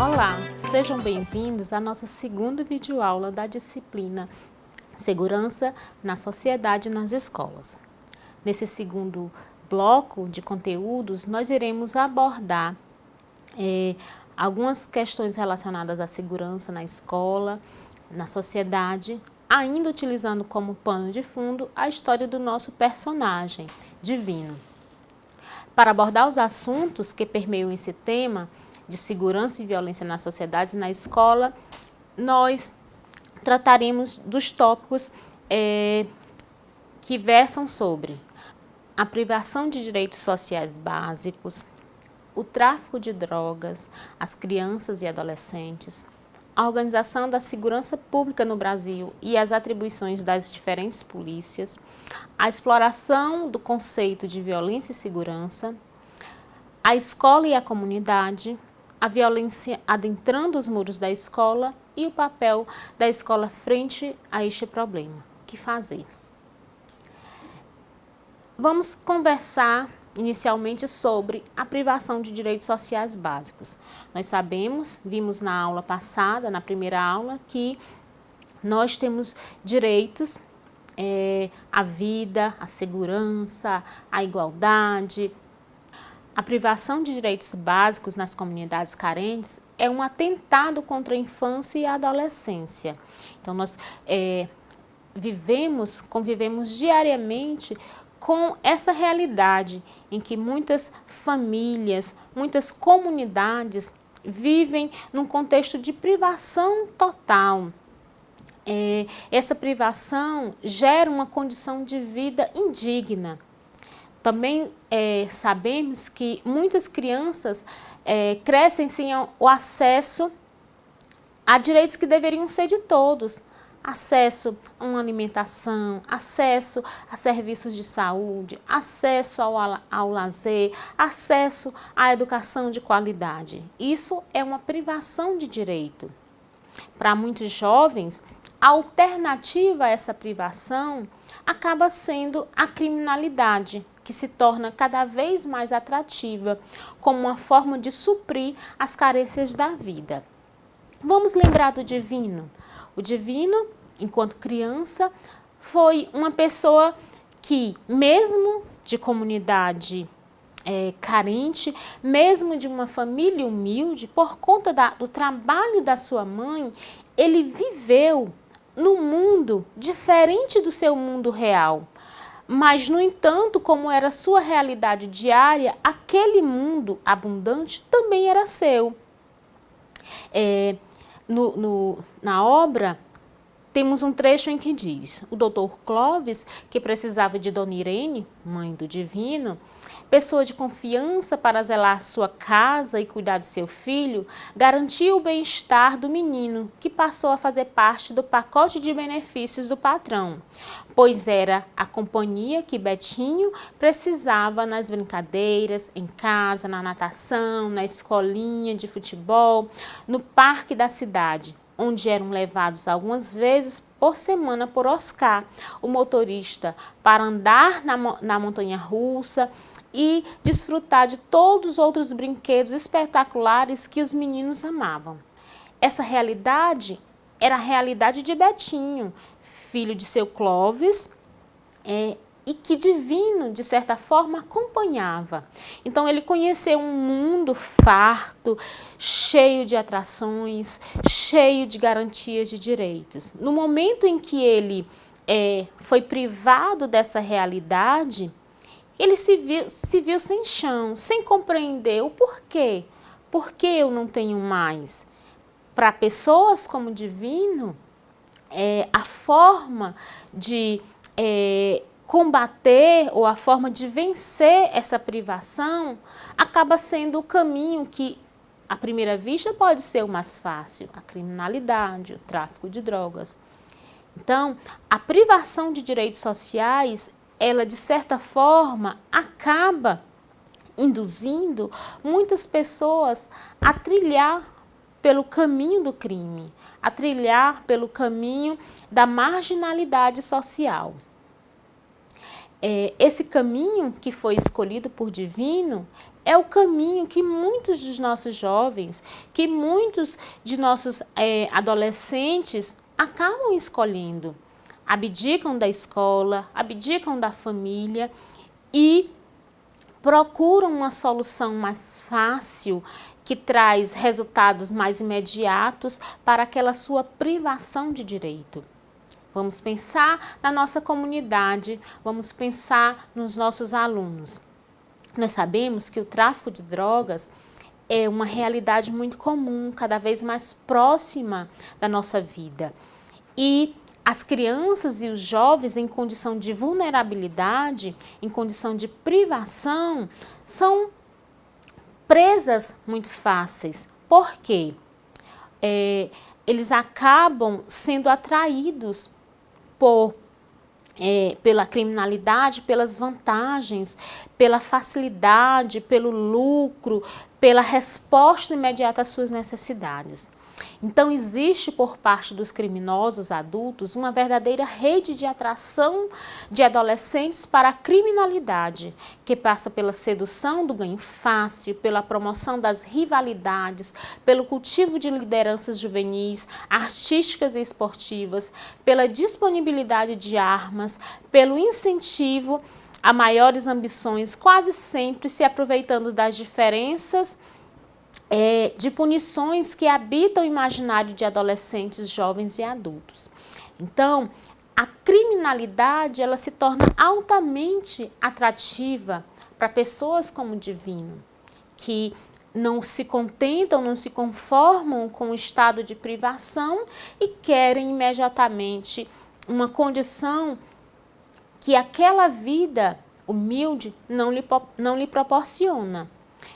Olá, sejam bem-vindos à nossa segunda videoaula da disciplina Segurança na Sociedade e nas Escolas. Nesse segundo bloco de conteúdos, nós iremos abordar algumas questões relacionadas à segurança na escola, na sociedade, ainda utilizando como pano de fundo a história do nosso personagem, Divino. Para abordar os assuntos que permeiam esse tema de segurança e violência na sociedade e na escola, nós trataremos dos tópicos que versam sobre a privação de direitos sociais básicos, o tráfico de drogas, as crianças e adolescentes, a organização da segurança pública no Brasil e as atribuições das diferentes polícias, a exploração do conceito de violência e segurança, a escola e a comunidade, a violência adentrando os muros da escola e o papel da escola frente a este problema. O que fazer? Vamos conversar inicialmente sobre a privação de direitos sociais básicos. Nós sabemos, vimos na aula passada, na primeira aula, que nós temos direitos à vida, à segurança, à igualdade. A privação de direitos básicos nas comunidades carentes é um atentado contra a infância e a adolescência. Então, nós convivemos diariamente com essa realidade em que muitas famílias, muitas comunidades vivem num contexto de privação total. Essa privação gera uma condição de vida indigna. Também sabemos que muitas crianças crescem sem o acesso a direitos que deveriam ser de todos. Acesso a uma alimentação, acesso a serviços de saúde, acesso ao lazer, acesso à educação de qualidade. Isso é uma privação de direito. Para muitos jovens, a alternativa a essa privação acaba sendo a criminalidade, que se torna cada vez mais atrativa como uma forma de suprir as carências da vida. Vamos lembrar do Divino. O Divino, enquanto criança, foi uma pessoa que, mesmo de comunidade carente, mesmo de uma família humilde, por conta do trabalho da sua mãe, ele viveu num mundo diferente do seu mundo real. Mas, no entanto, como era sua realidade diária, aquele mundo abundante também era seu. Na obra, temos um trecho em que diz: o doutor Clóvis, que precisava de Dona Irene, mãe do Divino, pessoa de confiança para zelar sua casa e cuidar do seu filho, garantiu o bem-estar do menino, que passou a fazer parte do pacote de benefícios do patrão, pois era a companhia que Betinho precisava nas brincadeiras, em casa, na natação, na escolinha de futebol, no parque da cidade, onde eram levados algumas vezes por semana por Oscar, o motorista, para andar na montanha-russa e desfrutar de todos os outros brinquedos espetaculares que os meninos amavam. Essa realidade era a realidade de Betinho, filho de seu Clóvis, e que Divino, de certa forma, acompanhava. Então, ele conheceu um mundo farto, cheio de atrações, cheio de garantias de direitos. No momento em que ele foi privado dessa realidade, ele se viu sem chão, sem compreender o porquê. Por que eu não tenho mais? Para pessoas como Divino, a forma de combater ou a forma de vencer essa privação acaba sendo o caminho que, à primeira vista, pode ser o mais fácil: a criminalidade, o tráfico de drogas. Então, a privação de direitos sociais, ela, de certa forma, acaba induzindo muitas pessoas a trilhar pelo caminho do crime, a trilhar pelo caminho da marginalidade social. esse caminho que foi escolhido por divino é o caminho que muitos dos nossos jovens, que muitos de nossos adolescentes acabam escolhendo. Abdicam da escola, abdicam da família e procuram uma solução mais fácil, que traz resultados mais imediatos para aquela sua privação de direito. Vamos pensar na nossa comunidade, vamos pensar nos nossos alunos. Nós sabemos que o tráfico de drogas é uma realidade muito comum, cada vez mais próxima da nossa vida. E as crianças e os jovens em condição de vulnerabilidade, em condição de privação, são presas muito fáceis. Por quê? Eles acabam sendo atraídos pela criminalidade, pelas vantagens, pela facilidade, pelo lucro, pela resposta imediata às suas necessidades. Então, existe por parte dos criminosos adultos uma verdadeira rede de atração de adolescentes para a criminalidade, que passa pela sedução do ganho fácil, pela promoção das rivalidades, pelo cultivo de lideranças juvenis, artísticas e esportivas, pela disponibilidade de armas, pelo incentivo a maiores ambições, quase sempre se aproveitando das diferenças de punições que habitam o imaginário de adolescentes, jovens e adultos. Então, a criminalidade ela se torna altamente atrativa para pessoas como o Divino, que não se contentam, não se conformam com o estado de privação e querem imediatamente uma condição que aquela vida humilde não lhe proporciona.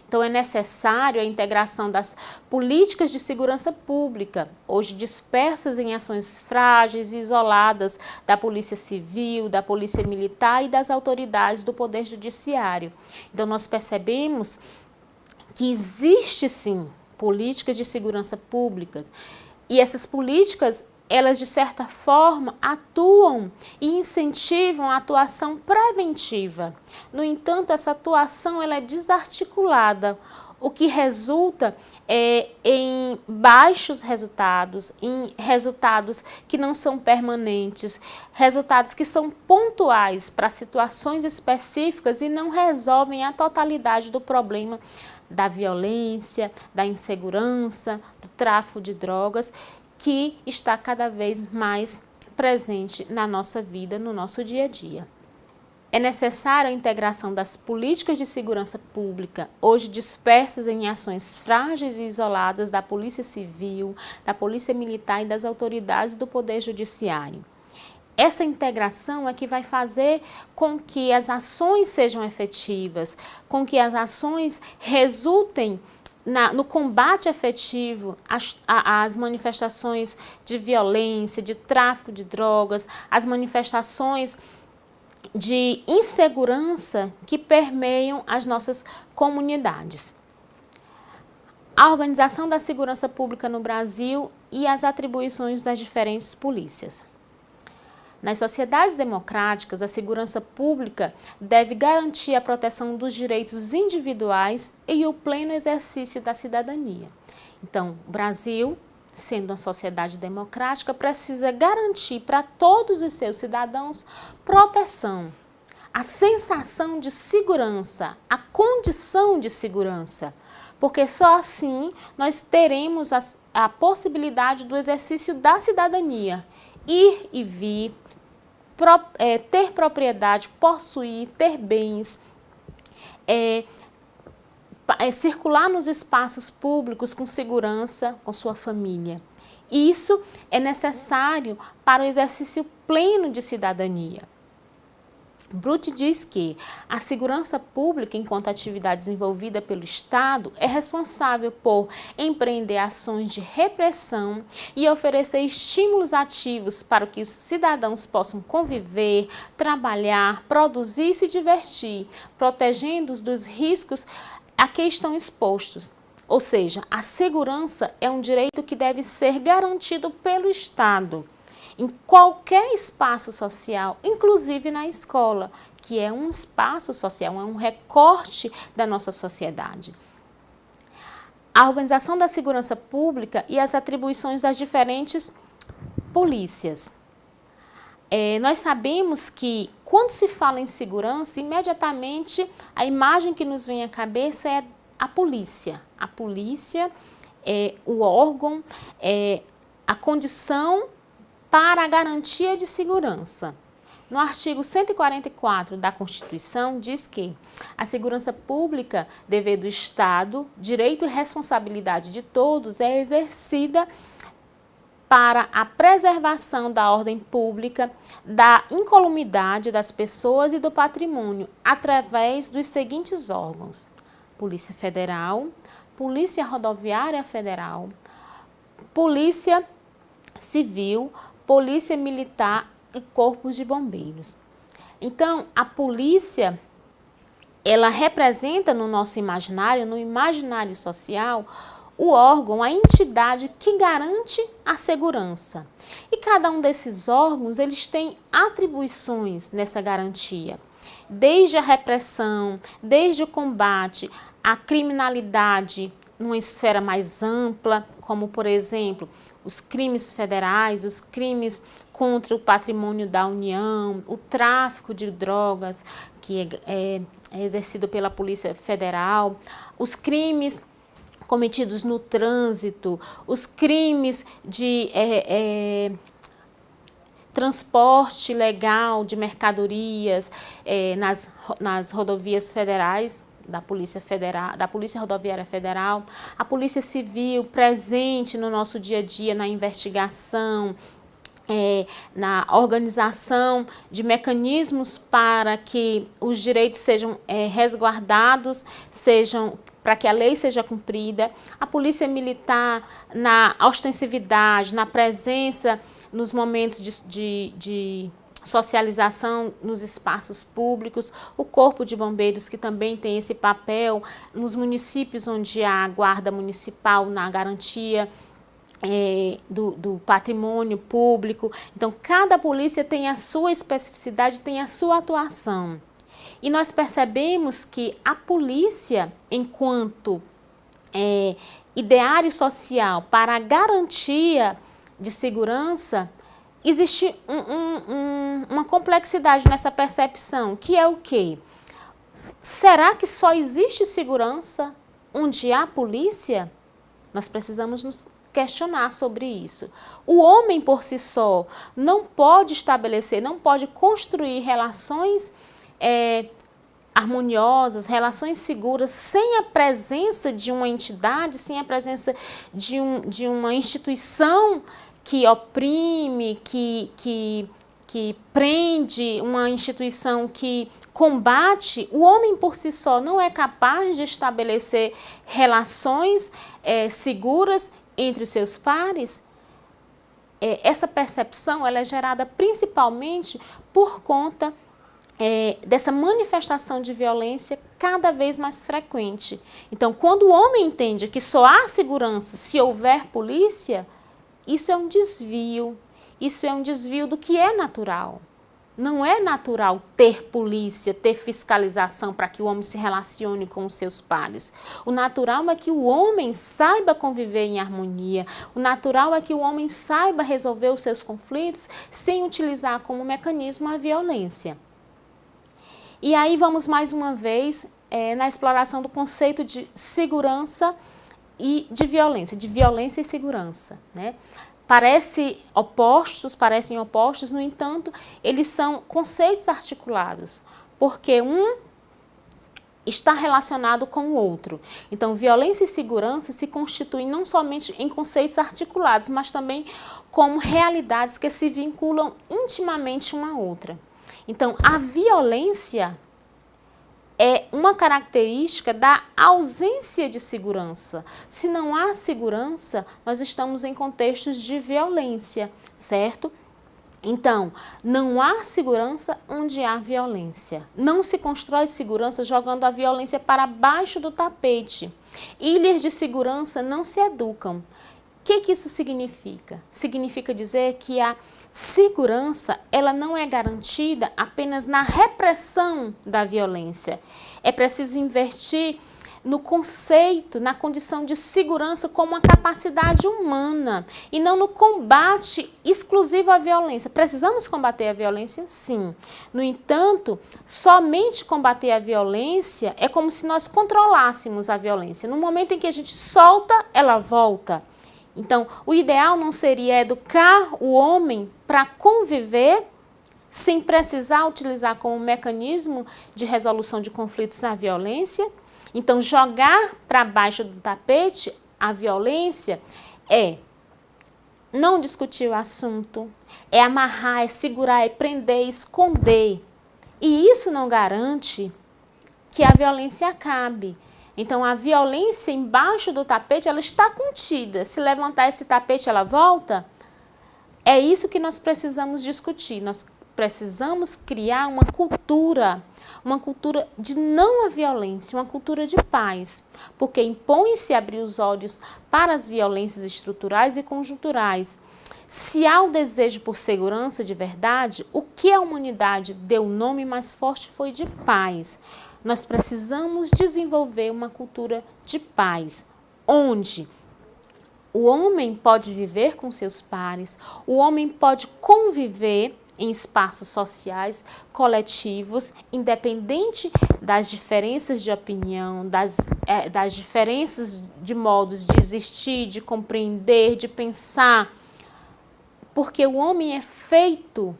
Então, é necessário a integração das políticas de segurança pública, hoje dispersas em ações frágeis e isoladas da Polícia Civil, da Polícia Militar e das autoridades do Poder Judiciário. Então, nós percebemos que existe, sim, políticas de segurança pública e essas políticas elas, de certa forma, atuam e incentivam a atuação preventiva. No entanto, essa atuação ela é desarticulada, o que resulta em baixos resultados, em resultados que não são permanentes, resultados que são pontuais para situações específicas e não resolvem a totalidade do problema da violência, da insegurança, do tráfico de drogas, que está cada vez mais presente na nossa vida, no nosso dia a dia. É necessária a integração das políticas de segurança pública, hoje dispersas em ações frágeis e isoladas da Polícia Civil, da Polícia Militar e das autoridades do Poder Judiciário. Essa integração é que vai fazer com que as ações sejam efetivas, com que as ações resultem no combate efetivo às manifestações de violência, de tráfico de drogas, as manifestações de insegurança que permeiam as nossas comunidades. A organização da segurança pública no Brasil e as atribuições das diferentes polícias. Nas sociedades democráticas, a segurança pública deve garantir a proteção dos direitos individuais e o pleno exercício da cidadania. Então, o Brasil, sendo uma sociedade democrática, precisa garantir para todos os seus cidadãos proteção, a sensação de segurança, a condição de segurança, porque só assim nós teremos a possibilidade do exercício da cidadania, ir e vir, ter propriedade, possuir, ter bens, circular nos espaços públicos com segurança, com sua família. Isso é necessário para o exercício pleno de cidadania. Brut diz que a segurança pública, enquanto atividade desenvolvida pelo Estado, é responsável por empreender ações de repressão e oferecer estímulos ativos para que os cidadãos possam conviver, trabalhar, produzir e se divertir, protegendo-os dos riscos a que estão expostos. Ou seja, a segurança é um direito que deve ser garantido pelo Estado. em qualquer espaço social, inclusive na escola, que é um espaço social, é um recorte da nossa sociedade. A organização da segurança pública e as atribuições das diferentes polícias. Nós sabemos que quando se fala em segurança, imediatamente a imagem que nos vem à cabeça é a polícia. A polícia é o órgão, é a condição para a garantia de segurança. No artigo 144 da Constituição diz que a segurança pública, dever do Estado, direito e responsabilidade de todos, é exercida para a preservação da ordem pública, da incolumidade das pessoas e do patrimônio, através dos seguintes órgãos: Polícia Federal, Polícia Rodoviária Federal, Polícia Civil, Polícia Militar e Corpos de Bombeiros. Então, a polícia, ela representa no nosso imaginário, no imaginário social, o órgão, a entidade que garante a segurança. E cada um desses órgãos, eles têm atribuições nessa garantia. Desde a repressão, desde o combate à criminalidade numa esfera mais ampla, como, por exemplo, os crimes federais, os crimes contra o patrimônio da União, o tráfico de drogas, que é exercido pela Polícia Federal, os crimes cometidos no trânsito, os crimes de transporte legal de mercadorias nas rodovias federais, da Polícia Federal, da Polícia Rodoviária Federal, a Polícia Civil presente no nosso dia a dia na investigação, na organização de mecanismos para que os direitos sejam resguardados, para que a lei seja cumprida, a Polícia Militar na ostensividade, na presença nos momentos de socialização nos espaços públicos, o Corpo de Bombeiros, que também tem esse papel nos municípios onde há a guarda municipal na garantia do patrimônio público. Então, cada polícia tem a sua especificidade, tem a sua atuação. E nós percebemos que a polícia, enquanto ideário social para a garantia de segurança, existe uma complexidade nessa percepção, que é o quê? Será que só existe segurança onde há polícia? Nós precisamos nos questionar sobre isso. O homem por si só não pode estabelecer, não pode construir relações harmoniosas, relações seguras, sem a presença de uma entidade, sem a presença de uma instituição que oprime, que prende, uma instituição que combate. O homem por si só não é capaz de estabelecer relações seguras entre os seus pares. Essa percepção ela é gerada principalmente por conta dessa manifestação de violência cada vez mais frequente. Então, quando o homem entende que só há segurança se houver polícia, isso é um desvio. Isso é um desvio do que é natural. Não é natural ter polícia, ter fiscalização para que o homem se relacione com os seus pares. O natural é que o homem saiba conviver em harmonia. O natural é que o homem saiba resolver os seus conflitos sem utilizar como mecanismo a violência. E aí vamos mais uma vez na exploração do conceito de segurança e de violência e segurança, né? Parecem opostos, no entanto, eles são conceitos articulados, porque um está relacionado com o outro. Então, violência e segurança se constituem não somente em conceitos articulados, mas também como realidades que se vinculam intimamente uma à outra. Então, a violência é uma característica da ausência de segurança. Se não há segurança, nós estamos em contextos de violência, certo? Então, não há segurança onde há violência. Não se constrói segurança jogando a violência para baixo do tapete. Ilhas de segurança não se educam. O que isso significa? Significa dizer que a segurança, ela não é garantida apenas na repressão da violência. É preciso investir no conceito, na condição de segurança como uma capacidade humana e não no combate exclusivo à violência. Precisamos combater a violência? Sim. No entanto, somente combater a violência é como se nós controlássemos a violência. No momento em que a gente solta, ela volta. Então, o ideal não seria educar o homem para conviver sem precisar utilizar como mecanismo de resolução de conflitos a violência? Então, jogar para baixo do tapete a violência é não discutir o assunto, é amarrar, é segurar, é prender, é esconder. E isso não garante que a violência acabe. Então, a violência embaixo do tapete, ela está contida. Se levantar esse tapete, ela volta? É isso que nós precisamos discutir. Nós precisamos criar uma cultura de não à violência, uma cultura de paz, porque impõe-se abrir os olhos para as violências estruturais e conjunturais. Se há o desejo por segurança de verdade, o que a humanidade deu o nome mais forte foi de paz. Nós precisamos desenvolver uma cultura de paz, onde o homem pode viver com seus pares, o homem pode conviver em espaços sociais, coletivos, independente das diferenças de opinião, das diferenças de modos de existir, de compreender, de pensar, porque o homem é feito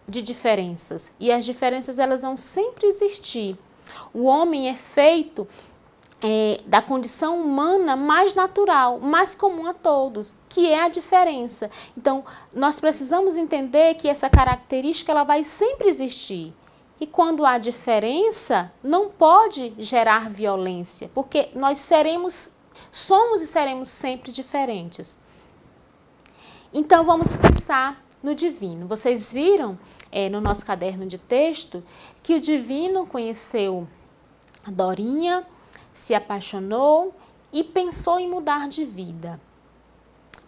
de diferenças e as diferenças elas vão sempre existir. O homem é feito da condição humana mais natural, mais comum a todos, que é a diferença. Então, nós precisamos entender que essa característica ela vai sempre existir. E quando há diferença, não pode gerar violência, porque nós somos e seremos sempre diferentes. Então, vamos pensar no divino. Vocês viram no nosso caderno de texto que o divino conheceu a Dorinha, se apaixonou e pensou em mudar de vida.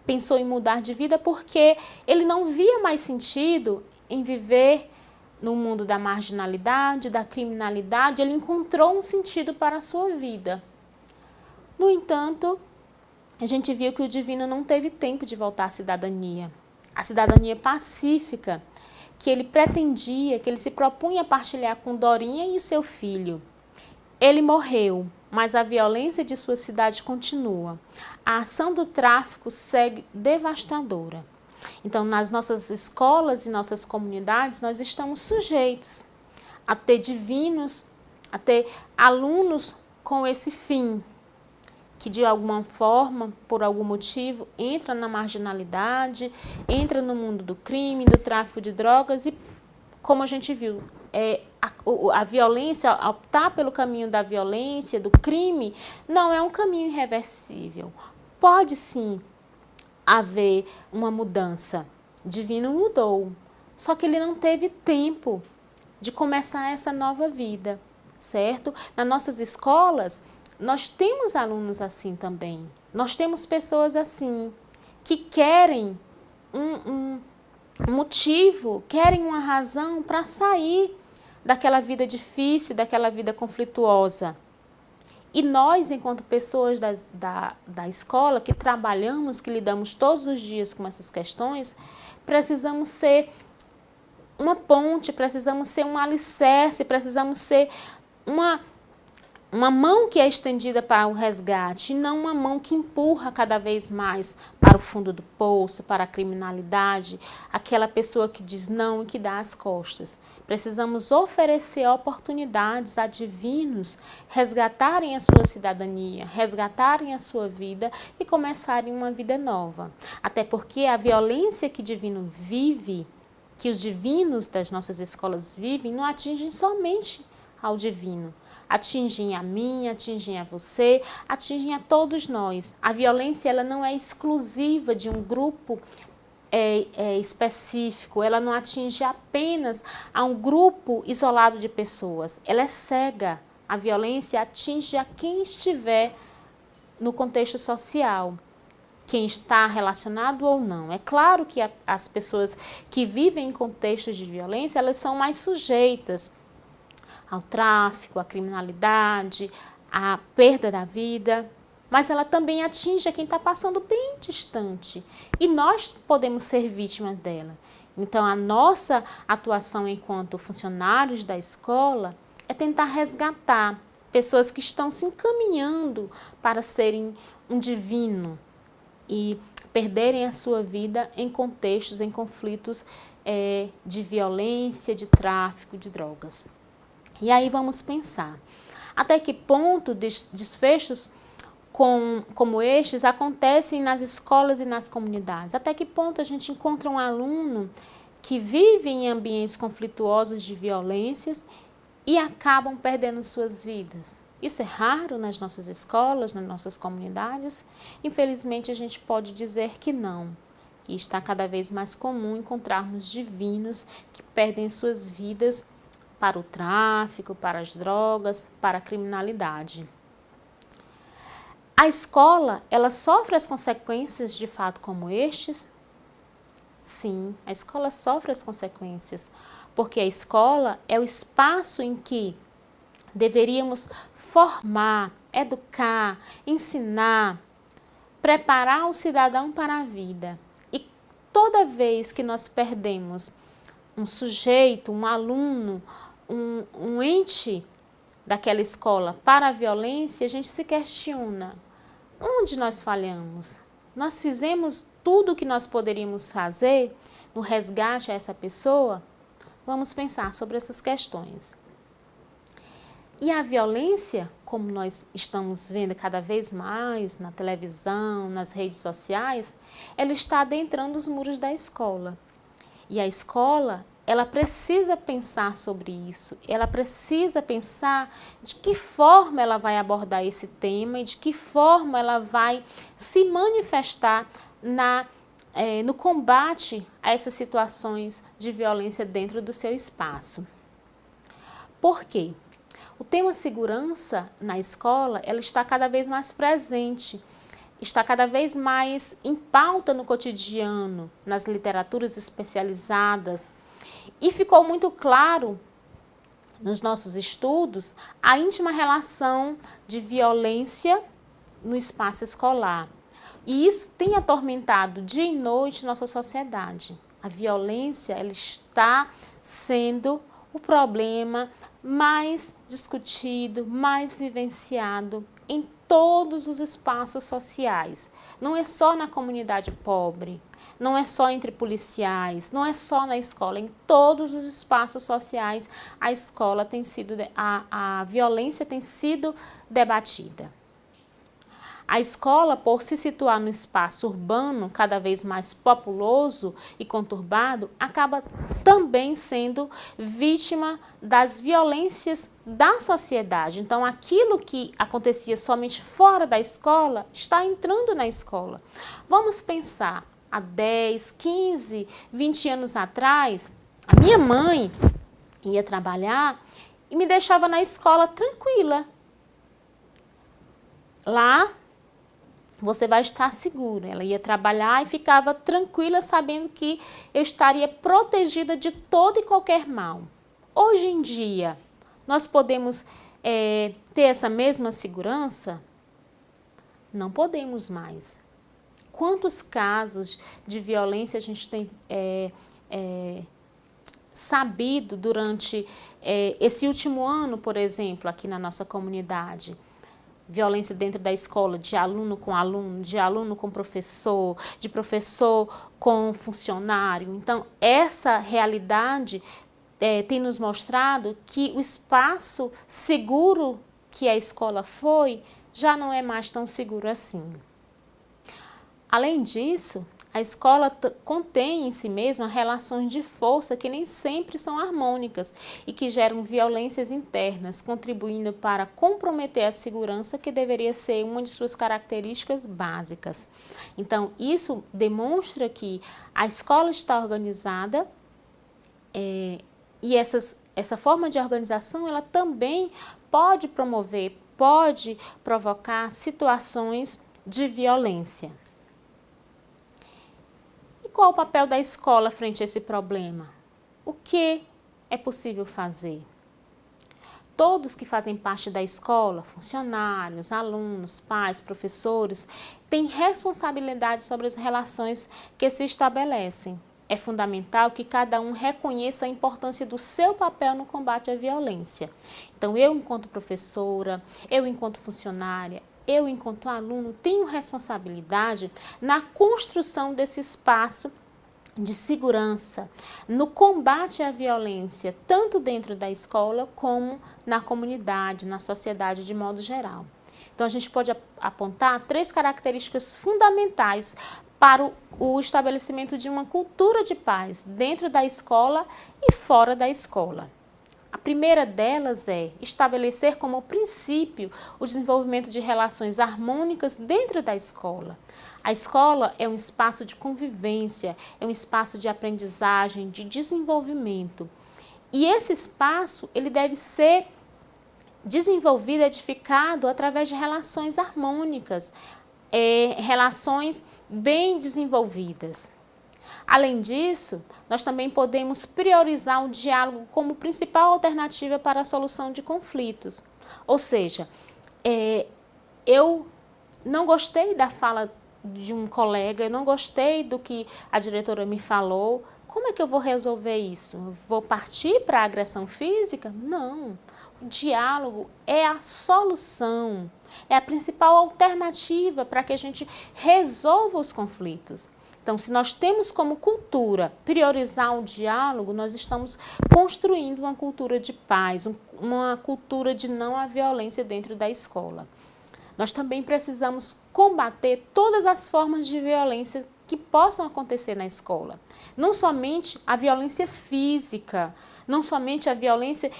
Pensou em mudar de vida porque ele não via mais sentido em viver no mundo da marginalidade, da criminalidade. Ele encontrou um sentido para a sua vida. No entanto, a gente viu que o divino não teve tempo de voltar à cidadania. A cidadania pacífica que ele pretendia, que ele se propunha a partilhar com Dorinha e o seu filho. Ele morreu, mas a violência de sua cidade continua. A ação do tráfico segue devastadora. Então, nas nossas escolas e nossas comunidades, nós estamos sujeitos a ter divinos, a ter alunos com esse fim, que de alguma forma, por algum motivo, entra na marginalidade, entra no mundo do crime, do tráfico de drogas e, como a gente viu, a violência, optar pelo caminho da violência, do crime, não é um caminho irreversível. Pode sim haver uma mudança. Divino mudou, só que ele não teve tempo de começar essa nova vida, certo? Nas nossas escolas, nós temos alunos assim também. Nós temos pessoas assim, que querem um motivo, querem uma razão para sair daquela vida difícil, daquela vida conflituosa. E nós, enquanto pessoas da escola, que trabalhamos, que lidamos todos os dias com essas questões, precisamos ser uma ponte, precisamos ser um alicerce, precisamos ser uma mão que é estendida para o resgate, e não uma mão que empurra cada vez mais para o fundo do poço, para a criminalidade, aquela pessoa que diz não e que dá as costas. Precisamos oferecer oportunidades a divinos resgatarem a sua cidadania, resgatarem a sua vida e começarem uma vida nova. Até porque a violência que divino vive, que os divinos das nossas escolas vivem, não atingem somente ao divino. Atingem a mim, atingem a você, atingem a todos nós. A violência ela não é exclusiva de um grupo específico, ela não atinge apenas a um grupo isolado de pessoas, ela é cega. A violência atinge a quem estiver no contexto social. quem está relacionado ou não. É claro que as pessoas que vivem em contextos de violência, elas são mais sujeitas ao tráfico, à criminalidade, à perda da vida, mas ela também atinge a quem está passando bem distante. E nós podemos ser vítimas dela. Então, a nossa atuação enquanto funcionários da escola é tentar resgatar pessoas que estão se encaminhando para serem um divino e perderem a sua vida em contextos, em conflitos de violência, de tráfico, de drogas. E aí vamos pensar, até que ponto desfechos como estes acontecem nas escolas e nas comunidades? Até que ponto a gente encontra um aluno que vive em ambientes conflituosos de violências e acabam perdendo suas vidas? Isso é raro nas nossas escolas, nas nossas comunidades? Infelizmente, a gente pode dizer que não, que está cada vez mais comum encontrarmos divinos que perdem suas vidas para o tráfico, para as drogas, para a criminalidade. A escola, ela sofre as consequências de fato como estes? Sim, a escola sofre as consequências, porque a escola é o espaço em que deveríamos formar, educar, ensinar, preparar o cidadão para a vida. E toda vez que nós perdemos um sujeito, um aluno, um ente daquela escola para a violência, a gente se questiona: onde nós falhamos? Nós fizemos tudo o que nós poderíamos fazer no resgate a essa pessoa? Vamos pensar sobre essas questões. E a violência, como nós estamos vendo cada vez mais na televisão, nas redes sociais, ela está adentrando os muros da escola. E a escola, ela precisa pensar sobre isso, ela precisa pensar de que forma ela vai abordar esse tema e de que forma ela vai se manifestar no combate a essas situações de violência dentro do seu espaço. Por quê? O tema segurança na escola, ela está cada vez mais presente, está cada vez mais em pauta no cotidiano, nas literaturas especializadas. E ficou muito claro nos nossos estudos a íntima relação de violência no espaço escolar. E isso tem atormentado dia e noite nossa sociedade. A violência, ela está sendo o problema mais discutido, mais vivenciado em todos os espaços sociais. Não é só na comunidade pobre, não é só entre policiais, não é só na escola, em todos os espaços sociais a violência tem sido debatida. A escola, por se situar no espaço urbano cada vez mais populoso e conturbado, acaba também sendo vítima das violências da sociedade. Então, aquilo que acontecia somente fora da escola está entrando na escola. Vamos pensar, há 10, 15, 20 anos atrás, a minha mãe ia trabalhar e me deixava na escola tranquila. Lá, você vai estar segura. Ela ia trabalhar e ficava tranquila sabendo que eu estaria protegida de todo e qualquer mal. Hoje em dia, nós podemos ter essa mesma segurança? Não podemos mais. Quantos casos de violência a gente tem sabido durante esse último ano, por exemplo, aqui na nossa comunidade? Violência dentro da escola, de aluno com aluno, de aluno com professor, de professor com funcionário. Então, essa realidade tem nos mostrado que o espaço seguro que a escola foi, já não é mais tão seguro assim. Além disso, a escola contém em si mesma relações de força que nem sempre são harmônicas e que geram violências internas, contribuindo para comprometer a segurança, que deveria ser uma de suas características básicas. Então, isso demonstra que a escola está organizada e essa forma de organização, ela também pode promover, pode provocar situações de violência. qual o papel da escola frente a esse problema? O que é possível fazer? Todos que fazem parte da escola, funcionários, alunos, pais, professores, têm responsabilidade sobre as relações que se estabelecem. É fundamental que cada um reconheça a importância do seu papel no combate à violência. Então, eu, enquanto professora, eu, enquanto funcionária, eu, enquanto aluno, tenho responsabilidade na construção desse espaço de segurança, no combate à violência, tanto dentro da escola como na comunidade, na sociedade de modo geral. Então, a gente pode apontar 3 características fundamentais para o estabelecimento de uma cultura de paz dentro da escola e fora da escola. A primeira delas é estabelecer como princípio o desenvolvimento de relações harmônicas dentro da escola. A escola é um espaço de convivência, é um espaço de aprendizagem, de desenvolvimento. E esse espaço ele deve ser desenvolvido, edificado através de relações harmônicas, relações bem desenvolvidas. Além disso, nós também podemos priorizar o diálogo como principal alternativa para a solução de conflitos. Ou seja, eu não gostei da fala de um colega, eu não gostei do que a diretora me falou. Como é que eu vou resolver isso? Vou partir para a agressão física? Não. O diálogo é a solução, é a principal alternativa para que a gente resolva os conflitos. Então, se nós temos como cultura priorizar o diálogo, nós estamos construindo uma cultura de paz, uma cultura de não à violência dentro da escola. Nós também precisamos combater todas as formas de violência que possam acontecer na escola. Não somente a violência física, não somente a violência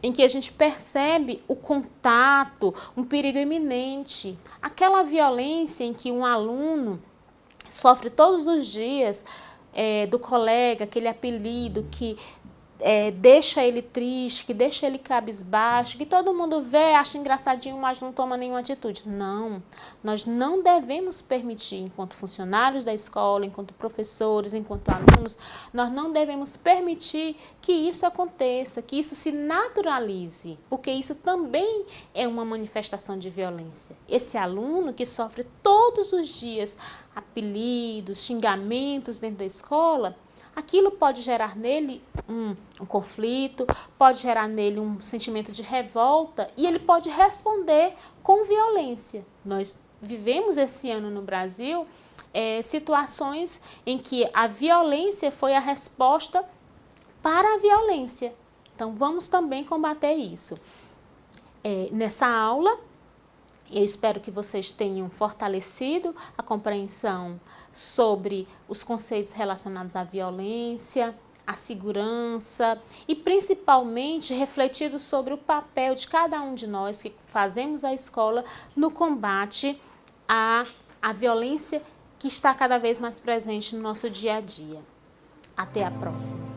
em que a gente percebe o contato, um perigo iminente. Aquela violência em que um aluno sofre todos os dias do colega, aquele apelido que deixa ele triste, que deixa ele cabisbaixo, que todo mundo vê, acha engraçadinho, mas não toma nenhuma atitude. Não, nós não devemos permitir, enquanto funcionários da escola, enquanto professores, enquanto alunos, nós não devemos permitir que isso aconteça, que isso se naturalize, porque isso também é uma manifestação de violência. Esse aluno que sofre todos os dias apelidos, xingamentos dentro da escola, aquilo pode gerar nele um conflito, pode gerar nele um sentimento de revolta e ele pode responder com violência. Nós vivemos esse ano no Brasil situações em que a violência foi a resposta para a violência. Então, vamos também combater isso. Nessa aula, eu espero que vocês tenham fortalecido a compreensão sobre os conceitos relacionados à violência, à segurança e principalmente refletido sobre o papel de cada um de nós que fazemos a escola no combate à violência que está cada vez mais presente no nosso dia a dia. Até a próxima!